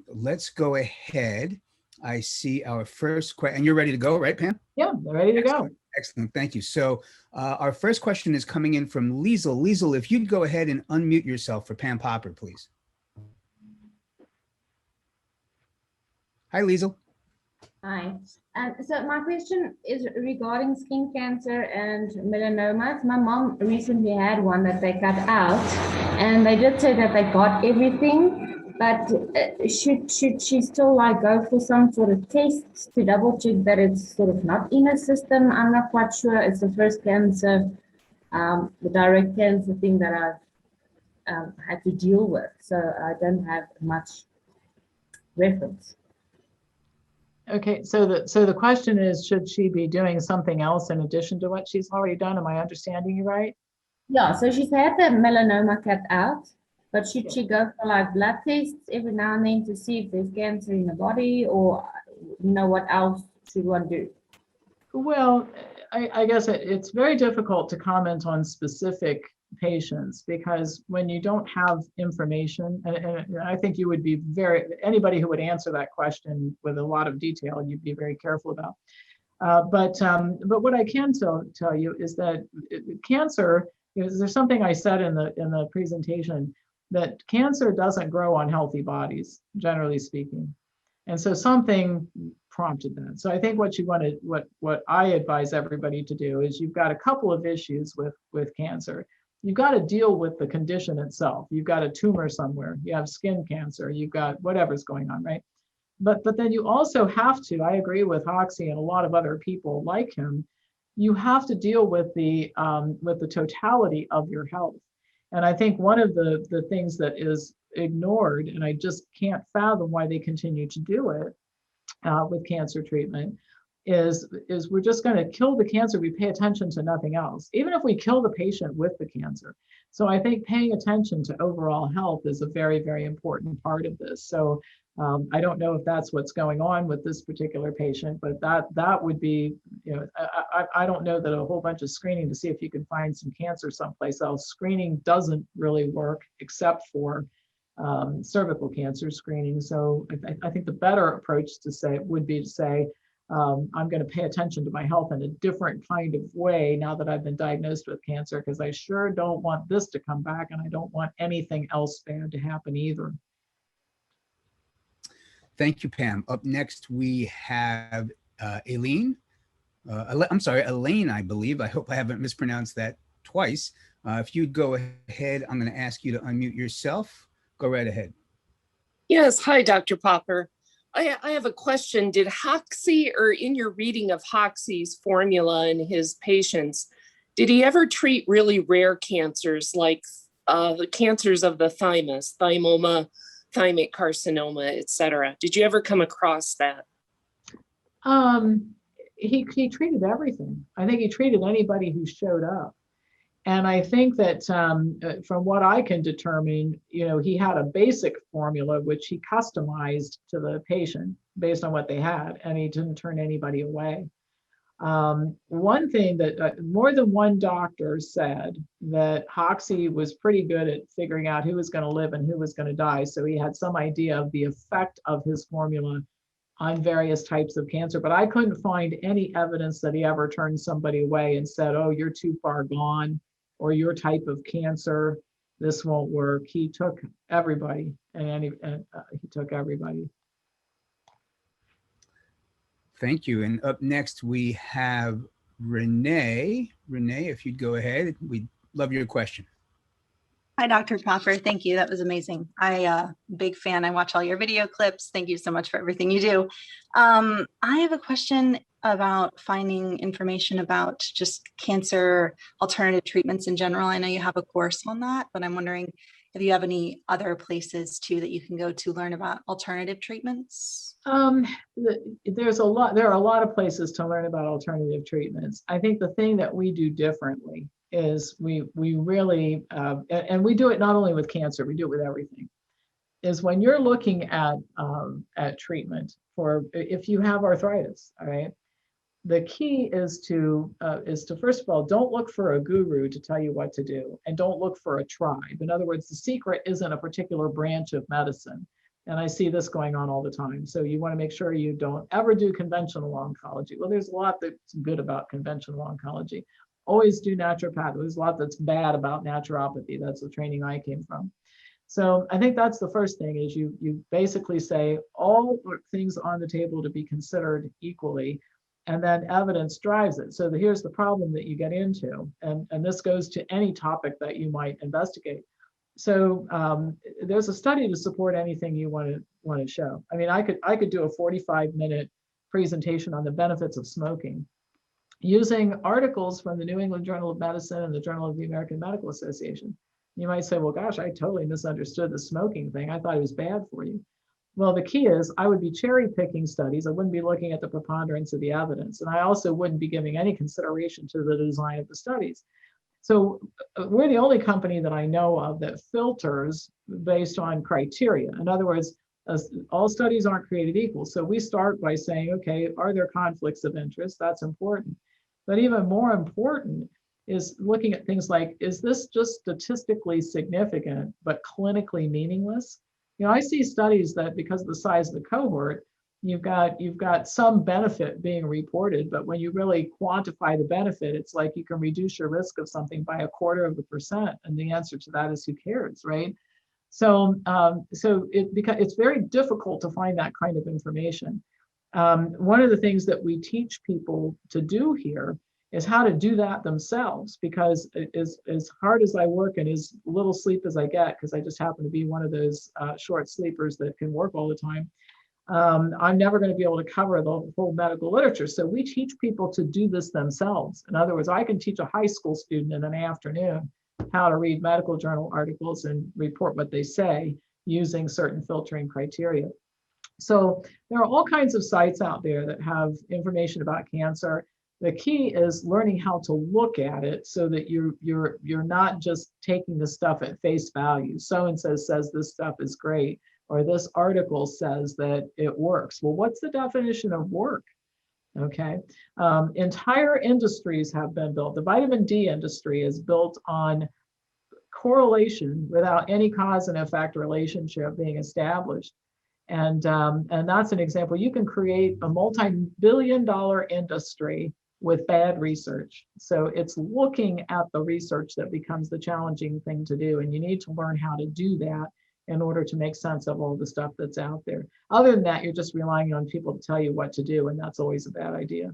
Let's go ahead. I see our first question, and you're ready to go, right, Pam? Yeah, they're ready to Excellent. go. Excellent. Thank you. So our first question is coming in from Liesel. Liesel, if you'd go ahead and unmute yourself for Pam Popper, please. Hi, Liesel. Hi. So my question is regarding skin cancer and melanomas. My mom recently had one that they cut out, and they did say that they got everything, but should she still like go for some sort of tests to double check that it's sort of not in her system? I'm not quite sure. It's the first cancer, the direct cancer thing that I've had to deal with, so I don't have much reference. Okay, so the question is, should she be doing something else in addition to what she's already done? Am I understanding you right? Yeah, so she's had the melanoma cut out, but should she go for like blood tests every now and then to see if there's cancer in the body, or what else should one do? Well, I guess it's very difficult to comment on specific patients, because when you don't have information, and I think you would be anybody who would answer that question with a lot of detail, you'd be very careful about. But what I can tell you is that cancer, there's something I said in the presentation, that cancer doesn't grow on healthy bodies, generally speaking. And so something prompted that. So I think what I advise everybody to do is, you've got a couple of issues with cancer. You've got to deal with the condition itself. You've got a tumor somewhere, you have skin cancer, you've got whatever's going on, right? But then you also have to, I agree with Hoxie and a lot of other people like him, you have to deal with the totality of your health. And I think one of the things that is ignored, and I just can't fathom why they continue to do it with cancer treatment, is we're just going to kill the cancer. We pay attention to nothing else, even if we kill the patient with the cancer. So I think paying attention to overall health is a very, very important part of this. So I don't know if that's what's going on with this particular patient, but that would be, I don't know that a whole bunch of screening to see if you can find some cancer someplace else. Screening doesn't really work except for cervical cancer screening. So I think the better approach would be to say, I'm going to pay attention to my health in a different kind of way now that I've been diagnosed with cancer, because I sure don't want this to come back, and I don't want anything else bad to happen either. Thank you, Pam. Up next, we have Elaine. I'm sorry, Elaine, I believe. I hope I haven't mispronounced that twice. If you'd go ahead, I'm going to ask you to unmute yourself. Go right ahead. Yes. Hi, Dr. Popper. I have a question. Did Hoxie, or in your reading of Hoxie's formula in his patients, did he ever treat really rare cancers like the cancers of the thymus, thymoma, thymic carcinoma, etc.? Did you ever come across that? He treated everything. I think he treated anybody who showed up. And I think that from what I can determine, he had a basic formula which he customized to the patient based on what they had, and he didn't turn anybody away. One thing that more than one doctor said, that Hoxie was pretty good at figuring out who was going to live and who was going to die. So he had some idea of the effect of his formula on various types of cancer, but I couldn't find any evidence that he ever turned somebody away and said, oh, you're too far gone, or your type of cancer, this won't work. He took everybody, and he took everybody. Thank you. And up next, we have Renee. Renee, if you'd go ahead, we'd love your question. Hi, Dr. Popper. Thank you. That was amazing. Big fan. I watch all your video clips. Thank you so much for everything you do. I have a question about finding information about just cancer alternative treatments in general. I know you have a course on that, but I'm wondering if you have any other places too that you can go to learn about alternative treatments. There are a lot of places to learn about alternative treatments. I think the thing that we do differently is we really, and we do it not only with cancer, we do it with everything, is when you're looking at treatment for, if you have arthritis, all right, the key is to first of all, don't look for a guru to tell you what to do, and don't look for a tribe. In other words, the secret isn't a particular branch of medicine. And I see this going on all the time. So you want to make sure you don't ever do conventional oncology. Well, there's a lot that's good about conventional oncology. Always do naturopathy. There's a lot that's bad about naturopathy. That's the training I came from. So I think that's the first thing is you basically say all things on the table to be considered equally, and then evidence drives it. So here's the problem that you get into, and this goes to any topic that you might investigate. So there's a study to support anything you want to show. I mean, I could do a 45-minute presentation on the benefits of smoking using articles from the New England Journal of Medicine and the Journal of the American Medical Association. You might say, well, gosh, I totally misunderstood the smoking thing. I thought it was bad for you. Well, the key is I would be cherry picking studies. I wouldn't be looking at the preponderance of the evidence. And I also wouldn't be giving any consideration to the design of the studies. So we're the only company that I know of that filters based on criteria. In other words, all studies aren't created equal. So we start by saying, okay, are there conflicts of interest? That's important. But even more important is looking at things like, is this just statistically significant, but clinically meaningless? You know, I see studies that because of the size of the cohort, you've got some benefit being reported, but when you really quantify the benefit, it's like you can reduce your risk of something by 0.25%. And the answer to that is who cares, right? So, it's very difficult to find that kind of information. One of the things that we teach people to do here is how to do that themselves, because as hard as I work and as little sleep as I get, because I just happen to be one of those short sleepers that can work all the time, I'm never going to be able to cover the whole medical literature. So we teach people to do this themselves. In other words, I can teach a high school student in an afternoon how to read medical journal articles and report what they say using certain filtering criteria. So there are all kinds of sites out there that have information about cancer. The key is learning how to look at it so that you're not just taking the stuff at face value. So-and-so says this stuff is great, or this article says that it works. Well, what's the definition of work? Okay, entire industries have been built. The vitamin D industry is built on correlation without any cause and effect relationship being established. And that's an example. You can create a multi-billion-dollar industry with bad research. So it's looking at the research that becomes the challenging thing to do. And you need to learn how to do that in order to make sense of all the stuff that's out there. Other than that, you're just relying on people to tell you what to do, and that's always a bad idea.